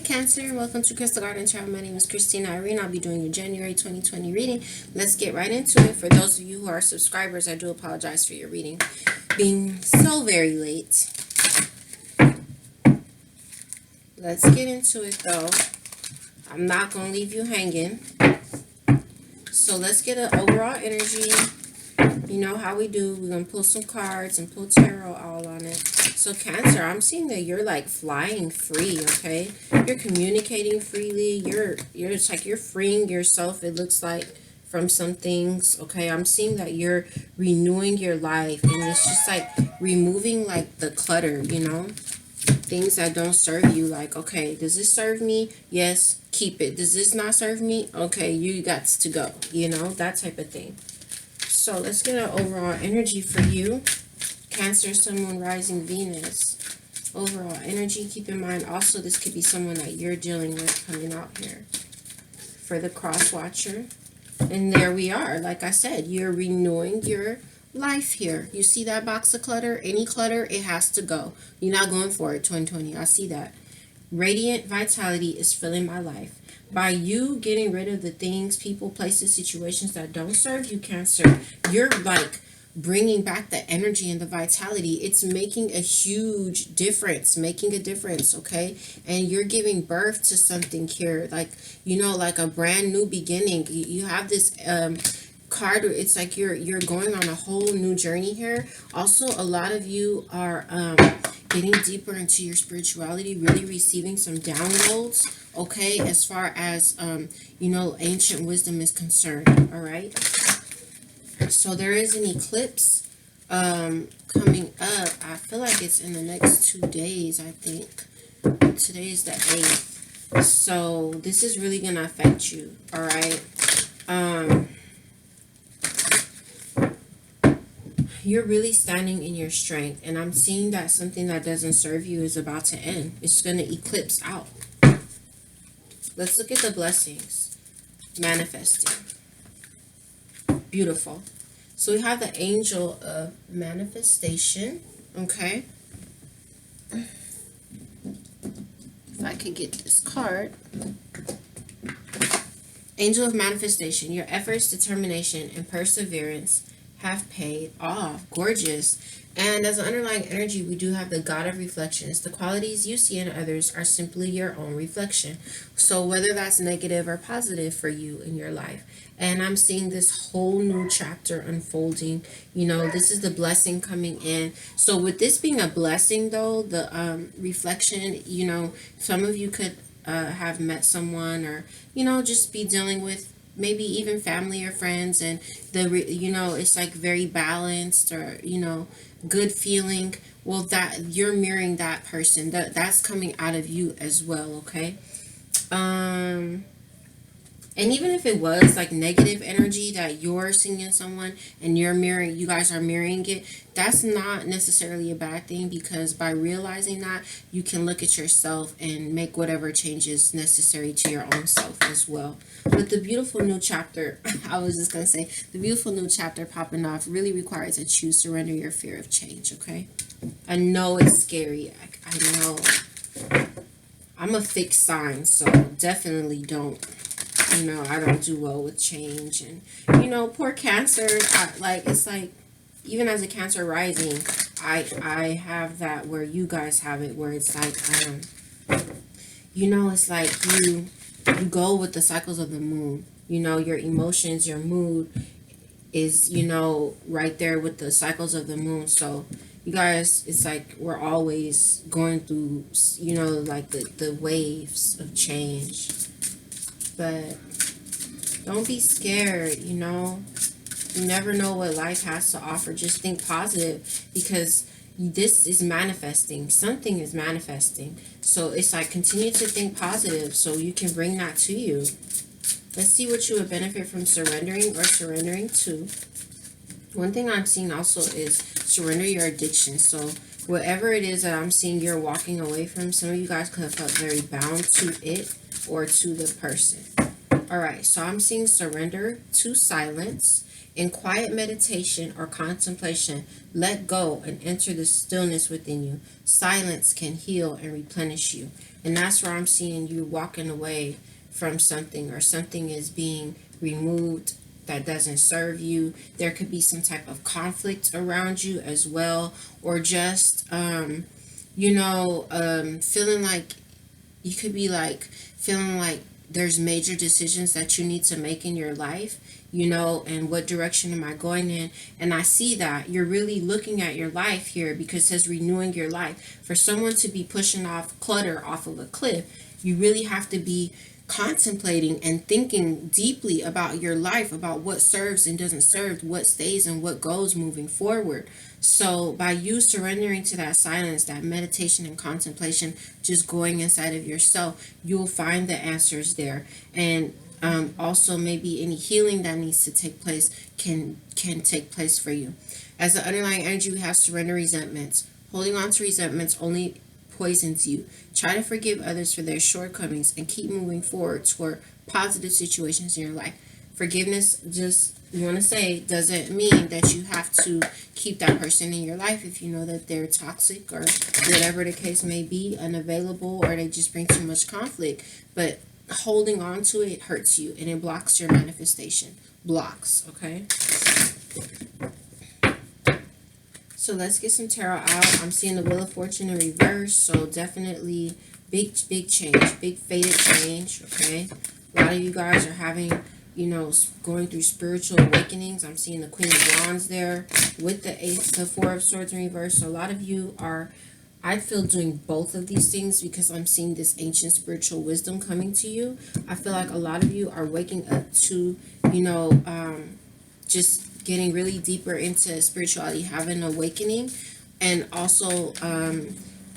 Cancer, welcome to Crystal Garden Tarot. My name is Christina Irene. I'll be doing your January 2020 reading. Let's get right into it. For those of you who are subscribers, I do apologize for your reading being so very late. Let's get into it though. I'm not going to leave you hanging. So let's get an overall energy. You know how we do. We're going to pull some cards and pull tarot all on it. So Cancer, I'm seeing that you're like flying free, okay? You're communicating freely. It's like you're freeing yourself, it looks like, from some things, okay? I'm seeing that you're renewing your life, and it's just like removing like the clutter, you know? Things that don't serve you, like, okay, does this serve me? Yes, keep it. Does this not serve me? Okay, you got to go, you know? That type of thing. So let's get an overall energy for you. Cancer, Sun, Moon, Rising, Venus. Overall energy. Keep in mind also this could be someone that you're dealing with coming out here. For the cross watcher. And there we are. Like I said, you're renewing your life here. You see that box of clutter? Any clutter, it has to go. You're not going for it, 2020. I see that. Radiant vitality is filling my life. By you getting rid of the things, people, places, situations that don't serve you, Cancer, you're like bringing back the energy and the vitality. It's making a huge difference, okay? And you're giving birth to something here, like, you know, like a brand new beginning. You have this card. It's like you're going on a whole new journey here. Also, a lot of you are getting deeper into your spirituality, really receiving some downloads, okay, as far as you know, ancient wisdom is concerned. All right, so there is an eclipse coming up. I feel like it's in the next 2 days. I think today is the 8th, so this is really gonna affect you. All right. You're really standing in your strength, and I'm seeing that something that doesn't serve you is about to end. It's going to eclipse out. Let's look at the blessings. Manifesting. Beautiful. So we have the angel of manifestation. Okay. If I could get this card. Angel of manifestation. Your efforts, determination, and perseverance have paid off. Gorgeous. And as an underlying energy, we do have the God of reflections. The qualities you see in others are simply your own reflection. So whether that's negative or positive for you in your life. And I'm seeing this whole new chapter unfolding. You know, this is the blessing coming in. So with this being a blessing, though, the reflection, you know, some of you could have met someone, or, you know, just be dealing with maybe even family or friends, and you know, it's like very balanced, or, you know, good feeling. Well, that you're mirroring that person, that's coming out of you as well, okay? And even if it was like negative energy that you're seeing in someone and you're mirroring, you guys are mirroring it, that's not necessarily a bad thing, because by realizing that, you can look at yourself and make whatever changes necessary to your own self as well. But the beautiful new chapter, I was just going to say, the beautiful new chapter popping off really requires that you surrender your fear of change, okay? I know it's scary. I know. I'm a fixed sign, so definitely don't. You know, I don't do well with change. And, you know, poor Cancer, it's like, even as a Cancer rising, I have that where you guys have it, where it's like, you know, it's like you go with the cycles of the moon. You know, your emotions, your mood is, you know, right there with the cycles of the moon. So you guys, it's like we're always going through, you know, like the waves of change. But don't be scared, you know. You never know what life has to offer. Just think positive, because this is manifesting. Something is manifesting. So it's like, continue to think positive so you can bring that to you. Let's see what you would benefit from surrendering or surrendering to. One thing I'm seeing also is surrender your addiction. So whatever it is that I'm seeing you're walking away from, some of you guys could have felt very bound to it or to the person. All right, so I'm seeing surrender to silence. In quiet meditation or contemplation, let go and enter the stillness within you. Silence can heal and replenish you. And that's where I'm seeing you walking away from something, or something is being removed that doesn't serve you. There could be some type of conflict around you as well, or just feeling like you could be like feeling like there's major decisions that you need to make in your life, and what direction am I going in? And I see that you're really looking at your life here, because it says renewing your life. For someone to be pushing off clutter off of a cliff, you really have to be contemplating and thinking deeply about your life, about what serves and doesn't serve, what stays and what goes moving forward. So by you surrendering to that silence, that meditation and contemplation, just going inside of yourself, you'll find the answers there. And also maybe any healing that needs to take place can take place for you. As the underlying energy, we have surrender resentments. Holding on to resentments only poisons you. Try to forgive others for their shortcomings and keep moving forward toward positive situations in your life. Forgiveness, just you want to say, doesn't mean that you have to keep that person in your life if you know that they're toxic or whatever the case may be, unavailable, or they just bring too much conflict. But holding on to it hurts you and it blocks your manifestation. Blocks, okay? So let's get some tarot out. I'm seeing the Wheel of Fortune in reverse. So definitely big change, big fated change, okay? A lot of you guys are having, going through spiritual awakenings. I'm seeing the Queen of Wands there with the Four of Swords in reverse. So a lot of you are, I feel, doing both of these things, because I'm seeing this ancient spiritual wisdom coming to you. I feel like a lot of you are waking up to, just getting really deeper into spirituality, having an awakening, and also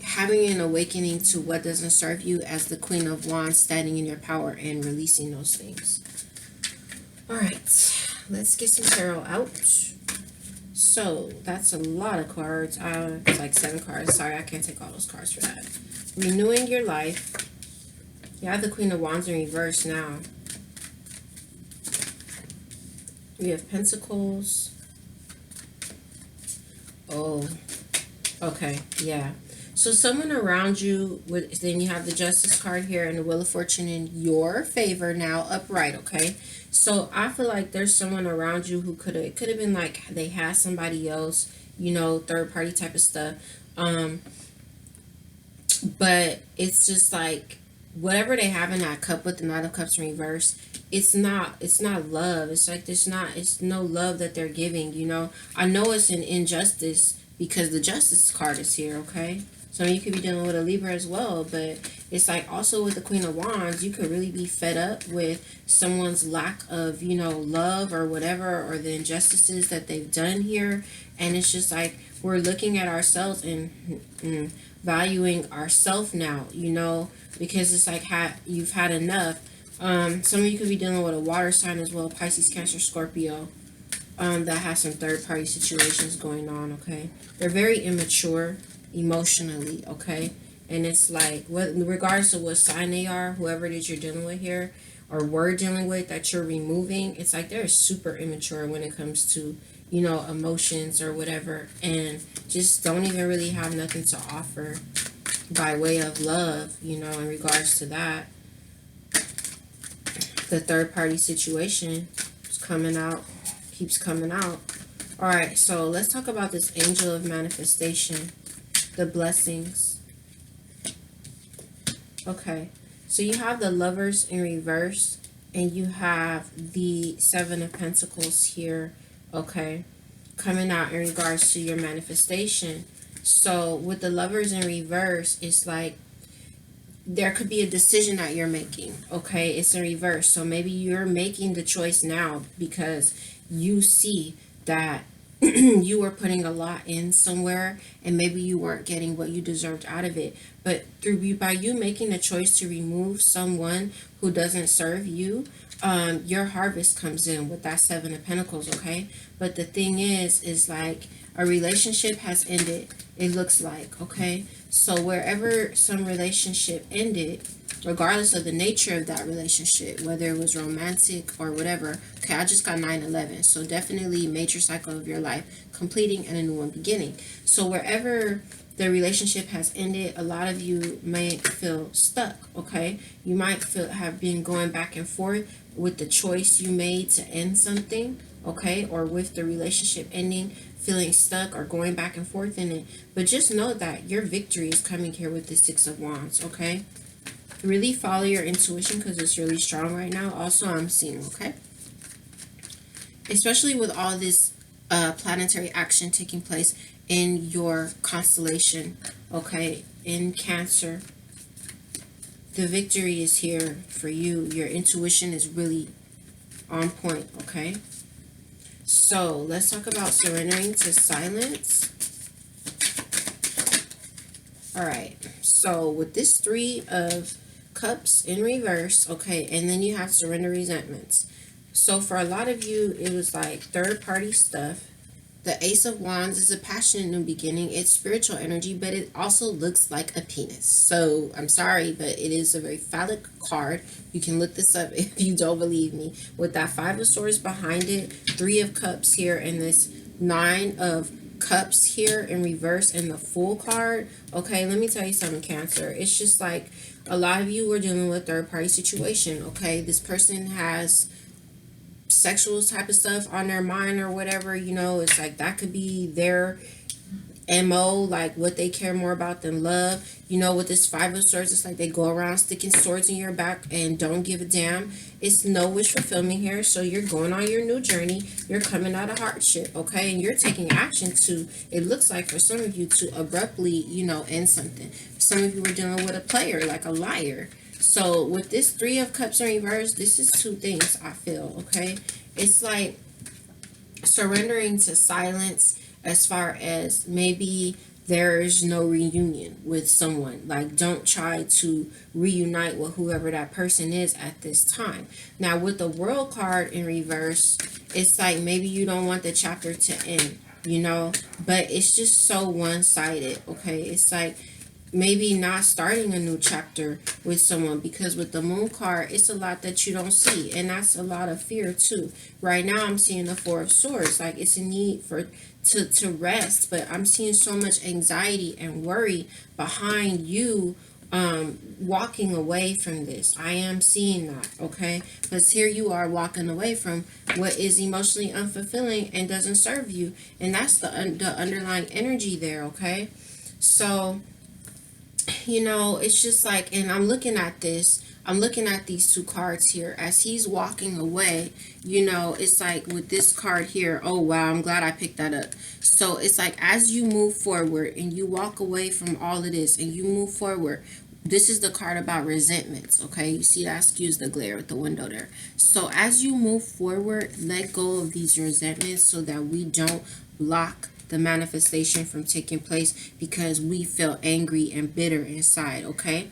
having an awakening to what doesn't serve you, as the Queen of Wands, standing in your power and releasing those things. All right, let's get some tarot out. So that's a lot of cards. It's like 7 cards. Sorry, I can't take all those cards for that. Renewing your life. You have the Queen of Wands in reverse now. We have Pentacles. Oh, okay, yeah. So someone around you, then you have the Justice card here and the Wheel of Fortune in your favor now, upright, okay? So I feel like there's someone around you who it could have been like they had somebody else, third party type of stuff. But it's just like whatever they have in that cup with the Knight of Cups in reverse, it's not love. It's like it's no love that they're giving, I know it's an injustice because the Justice card is here, okay? So you could be dealing with a Libra as well, but it's like also with the Queen of Wands, you could really be fed up with someone's lack of, love or whatever, or the injustices that they've done here. And it's just like we're looking at ourselves and valuing ourselves now, because it's like you've had enough. Some of you could be dealing with a water sign as well, Pisces, Cancer, Scorpio, that has some third-party situations going on, okay? They're very immature emotionally, okay? And it's like, regardless of what sign they are, whoever it is you're dealing with here, or were dealing with that you're removing, it's like they're super immature when it comes to, emotions or whatever, and just don't even really have nothing to offer by way of love, in regards to that. The third party situation is coming out, keeps coming out. All right, so let's talk about this Angel of Manifestation, the blessings. Okay, so you have the Lovers in reverse, and you have the Seven of Pentacles here, okay, coming out in regards to your manifestation. So with the Lovers in reverse, it's like there could be a decision that you're making, okay? It's in reverse. So maybe you're making the choice now because you see that you were putting a lot in somewhere and maybe you weren't getting what you deserved out of it. But by you making the choice to remove someone who doesn't serve you, your harvest comes in with that Seven of Pentacles, okay? But the thing is like a relationship has ended, it looks like, okay? So wherever some relationship ended, regardless of the nature of that relationship, whether it was romantic or whatever. Okay, I just got 9/11, so definitely major cycle of your life completing and a new one beginning. So wherever the relationship has ended, a lot of you may feel stuck. Okay, you might have been going back and forth with the choice you made to end something. Okay, or with the relationship ending, feeling stuck or going back and forth in it. But just know that your victory is coming here with the Six of Wands. Okay, really follow your intuition because it's really strong right now. Also, I'm seeing, okay, especially with all this planetary action taking place in your constellation, okay, in Cancer, the victory is here for you. Your intuition is really on point. Okay, so let's talk about surrendering to silence. All right, so with this Three of Cups in reverse, okay, and then you have surrender resentments. So for a lot of you, it was like third party stuff. The Ace of Wands is a passionate new beginning. It's spiritual energy, but it also looks like a penis. So I'm sorry, but it is a very phallic card. You can look this up if you don't believe me. With that Five of Swords behind it, Three of Cups here, and this Nine of Cups here in reverse, and the Fool card. Okay, let me tell you something, Cancer. It's just like a lot of you were dealing with third party situation. Okay, this person has sexual type of stuff on their mind or whatever, you know. It's like that could be their MO, like what they care more about than love. You know, with this Five of Swords, it's like they go around sticking swords in your back and don't give a damn. It's no wish fulfillment here. So you're going on your new journey. You're coming out of hardship, okay? And you're taking action to, it looks like for some of you, to abruptly, you know, end something. Some of you were dealing with a player, like a liar. So with this Three of Cups in reverse, this is two things I feel, okay? It's like surrendering to silence, as far as maybe there's no reunion with someone. Like, don't try to reunite with whoever that person is at this time. Now, with the World card in reverse, it's like maybe you don't want the chapter to end, you know, but it's just so one-sided, okay? It's like maybe not starting a new chapter with someone, because with the Moon card, it's a lot that you don't see, and that's a lot of fear too. Right now I'm seeing the Four of Swords, like it's a need for to rest, but I'm seeing so much anxiety and worry behind you walking away from this. I am seeing that, okay? Because here you are walking away from what is emotionally unfulfilling and doesn't serve you, and that's the underlying energy there, okay? So you know, it's just like, and I'm looking at this, I'm looking at these two cards here as he's walking away. You know, it's like with this card here, oh wow, I'm glad I picked that up. So it's like as you move forward and you walk away from all of this and you move forward, this is the card about resentments, okay? You see that? Excuse the glare at the window there. So as you move forward, let go of these resentments so that we don't block the manifestation from taking place because we feel angry and bitter inside, okay?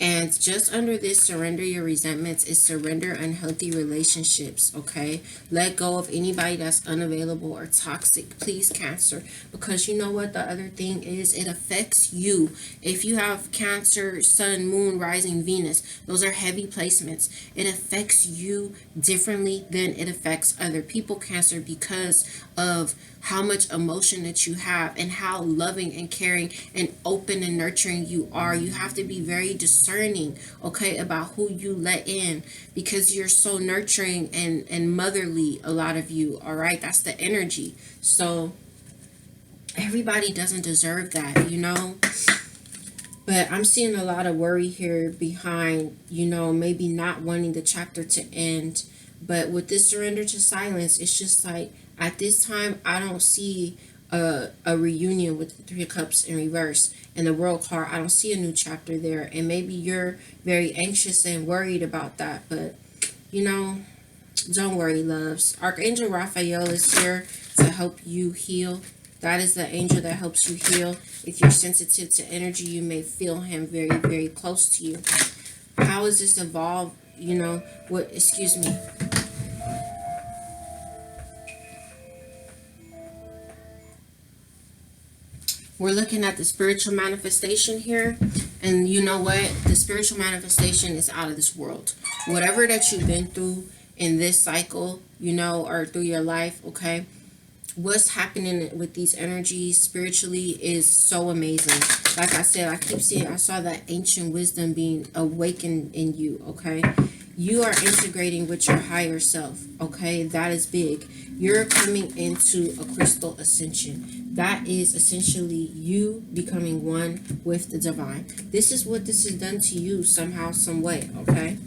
And just under this surrender your resentments is surrender unhealthy relationships, okay? Let go of anybody that's unavailable or toxic, please, Cancer. Because you know what the other thing is? It affects you. If you have Cancer, Sun, Moon, Rising, Venus, those are heavy placements. It affects you differently than it affects other people, Cancer, because of how much emotion that you have and how loving and caring and open and nurturing you are. You have to be very discerning, okay, about who you let in, because you're so nurturing and motherly, a lot of you, all right? That's the energy. So everybody doesn't deserve that, you know? But I'm seeing a lot of worry here behind, you know, maybe not wanting the chapter to end. But with this surrender to silence, it's just like, at this time, I don't see a reunion with the Three of Cups in reverse and the World card. I don't see a new chapter there. And maybe you're very anxious and worried about that. But, you know, don't worry, loves. Archangel Raphael is here to help you heal. That is the angel that helps you heal. If you're sensitive to energy, you may feel him very, very close to you. How is this evolved? You know, what, excuse me. We're looking at the spiritual manifestation here. And you know what? The spiritual manifestation is out of this world. Whatever that you've been through in this cycle, you know, or through your life, okay? What's happening with these energies spiritually is so amazing. Like I said, I keep seeing, I saw that ancient wisdom being awakened in you, okay? You are integrating with your higher self, okay? That is big. You're coming into a crystal ascension. That is essentially you becoming one with the divine. This is what this has done to you somehow, some way, okay?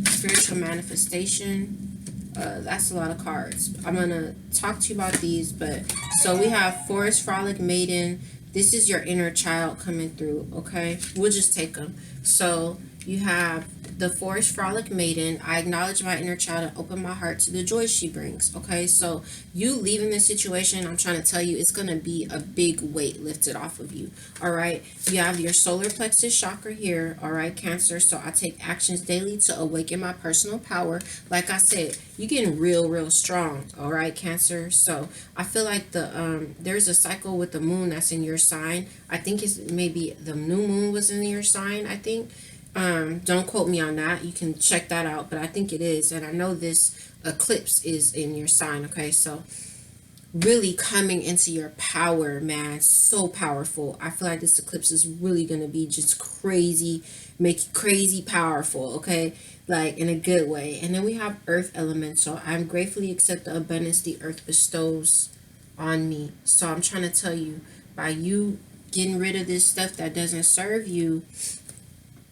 Spiritual manifestation. That's a lot of cards. I'm gonna talk to you about these, but so we have Forest Frolic Maiden. This is your inner child coming through, okay? We'll just take them. So you have the Forest Frolic Maiden. I acknowledge my inner child and open my heart to the joy she brings, okay? So you leaving this situation, I'm trying to tell you, it's gonna be a big weight lifted off of you, all right? You have your solar plexus chakra here, all right, Cancer. So I take actions daily to awaken my personal power. Like I said, you're getting real strong, all right, Cancer. So I feel like there's a cycle with the moon that's in your sign. I think it's maybe the new moon was in your sign, I think. Don't quote me on that. You can check that out, but I think it is. And I know this eclipse is in your sign, okay? So really coming into your power, man. So powerful. I feel like this eclipse is really going to be just crazy, make it crazy powerful, okay? Like in a good way. And then we have earth elemental. I'm gratefully accept the abundance the earth bestows on me. So I'm trying to tell you, by you getting rid of this stuff that doesn't serve you,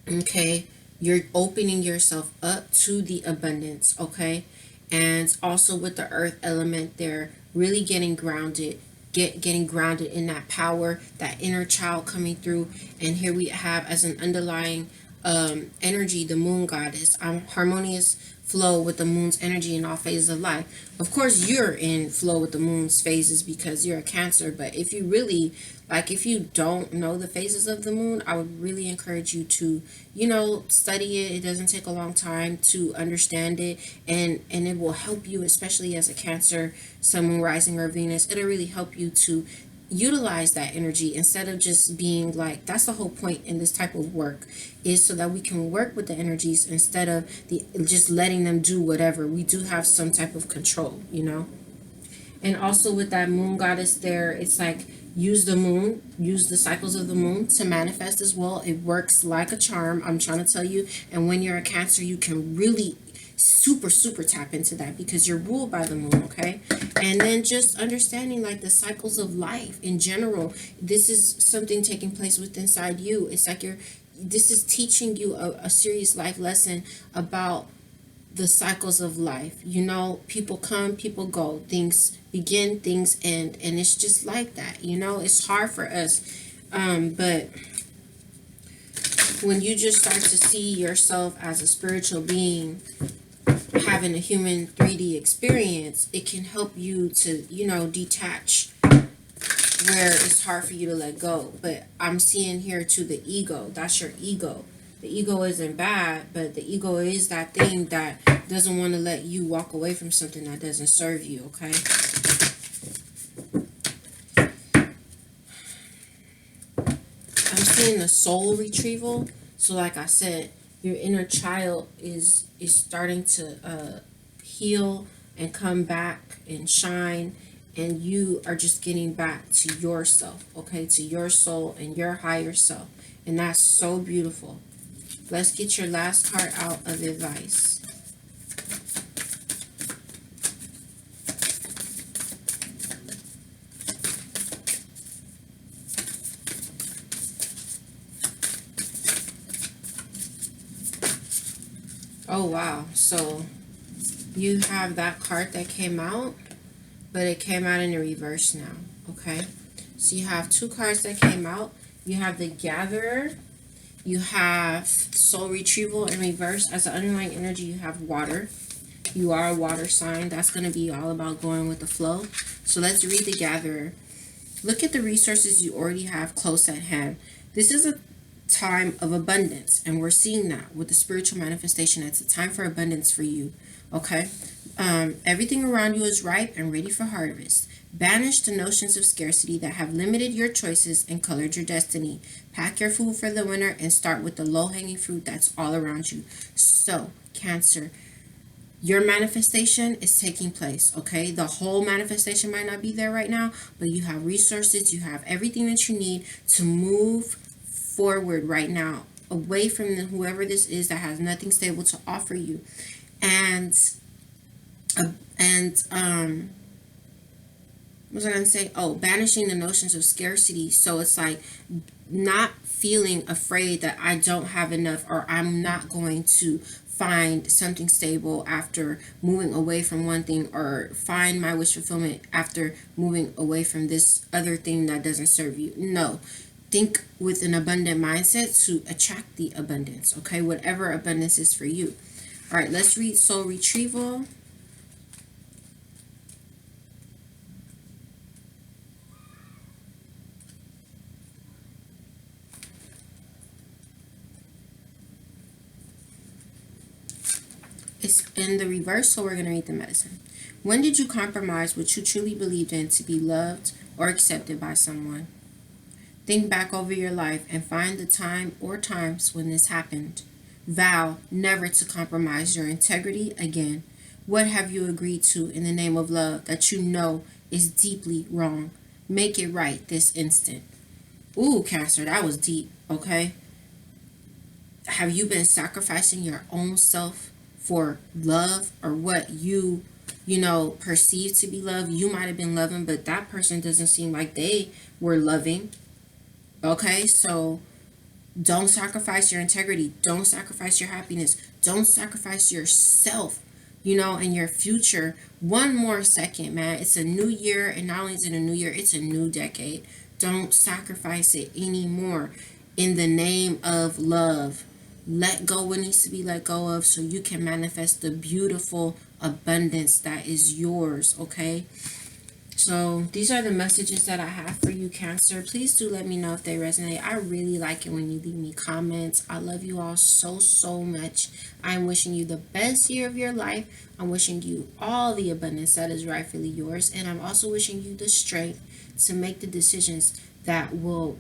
okay, you're opening yourself up to the abundance, okay? And also with the earth element there, really getting grounded, getting grounded in that power, that inner child coming through. And here we have as an underlying energy, the moon goddess. Harmonious flow with the moon's energy in all phases of life. Of course, you're in flow with the moon's phases because you're a Cancer. But if you really, like, if you don't know the phases of the moon, I would really encourage you to, you know, study it. It doesn't take a long time to understand it, and it will help you, especially as a Cancer, Sun, Moon, Rising, or Venus. It'll really help you to utilize that energy instead of just being like, that's the whole point in this type of work, is so that we can work with the energies instead of the just letting them do whatever. We do have some type of control, you know. And also with that moon goddess there, it's like, use the moon, use the cycles of the moon to manifest as well. It works like a charm, I'm trying to tell you. And when you're a Cancer, you can really super tap into that because you're ruled by the moon, okay? And then just understanding like the cycles of life in general. This is something taking place within inside you. It's like this is teaching you a serious life lesson about the cycles of life. You know, people come, people go, things begin, things end, and it's just like that. You know, it's hard for us, but when you just start to see yourself as a spiritual being having a human 3D experience, it can help you to, you know, detach where it's hard for you to let go. But I'm seeing here too the ego. That's your ego. The ego isn't bad, but the ego is that thing that doesn't want to let you walk away from something that doesn't serve you, okay? I'm seeing the soul retrieval. So like I said, your inner child is starting to heal and come back and shine, and you are just getting back to yourself, okay, to your soul and your higher self, and that's so beautiful. Let's get your last card out of advice. Oh wow, so you have that card that came out, but it came out in the reverse now, okay? So you have two cards that came out. You have the Gatherer, you have Soul Retrieval in reverse. As an underlying energy, you have water. You are a water sign. That's going to be all about going with the flow. So let's read the Gatherer. Look at the resources you already have close at hand. This is a time of abundance, and we're seeing that with the spiritual manifestation. It's a time for abundance for you, okay? Everything around you is ripe and ready for harvest. Banish the notions of scarcity that have limited your choices and colored your destiny. Pack your food for the winter and start with the low-hanging fruit that's all around you. So, Cancer, your manifestation is taking place, okay? The whole manifestation might not be there right now, but you have resources, you have everything that you need to move forward right now, away from whoever this is that has nothing stable to offer you. And uh, and what was I gonna say? Oh, banishing the notions of scarcity. So it's like not feeling afraid that I don't have enough, or I'm not going to find something stable after moving away from one thing, or find my wish fulfillment after moving away from this other thing that doesn't serve you. No. Think with an abundant mindset to attract the abundance, okay? Whatever abundance is for you. All right, let's read Soul Retrieval. It's in the reverse, so we're going to read the medicine. When did you compromise what you truly believed in to be loved or accepted by someone? Think back over your life and find the time or times when this happened. Vow never to compromise your integrity again. What have you agreed to in the name of love that you know is deeply wrong? Make it right this instant. Ooh, Cancer, that was deep, okay? Have you been sacrificing your own self for love, or what you perceive to be love? You might have been loving, but that person doesn't seem like they were loving. Okay, so don't sacrifice your integrity. Don't sacrifice your happiness. Don't sacrifice yourself, and your future. One more second, man. It's a new year, and not only is it a new year, it's a new decade. Don't sacrifice it anymore in the name of love. Let go what needs to be let go of so you can manifest the beautiful abundance that is yours, okay? So these are the messages that I have for you, Cancer. Please do let me know if they resonate. I really like it when you leave me comments. I love you all so, so much. I'm wishing you the best year of your life. I'm wishing you all the abundance that is rightfully yours. And I'm also wishing you the strength to make the decisions that will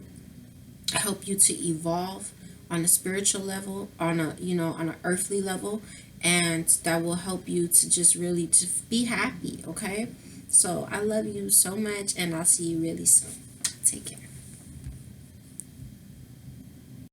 help you to evolve on a spiritual level, on an earthly level, and that will help you to just really to be happy, okay? So I love you so much, and I'll see you really soon. Take care.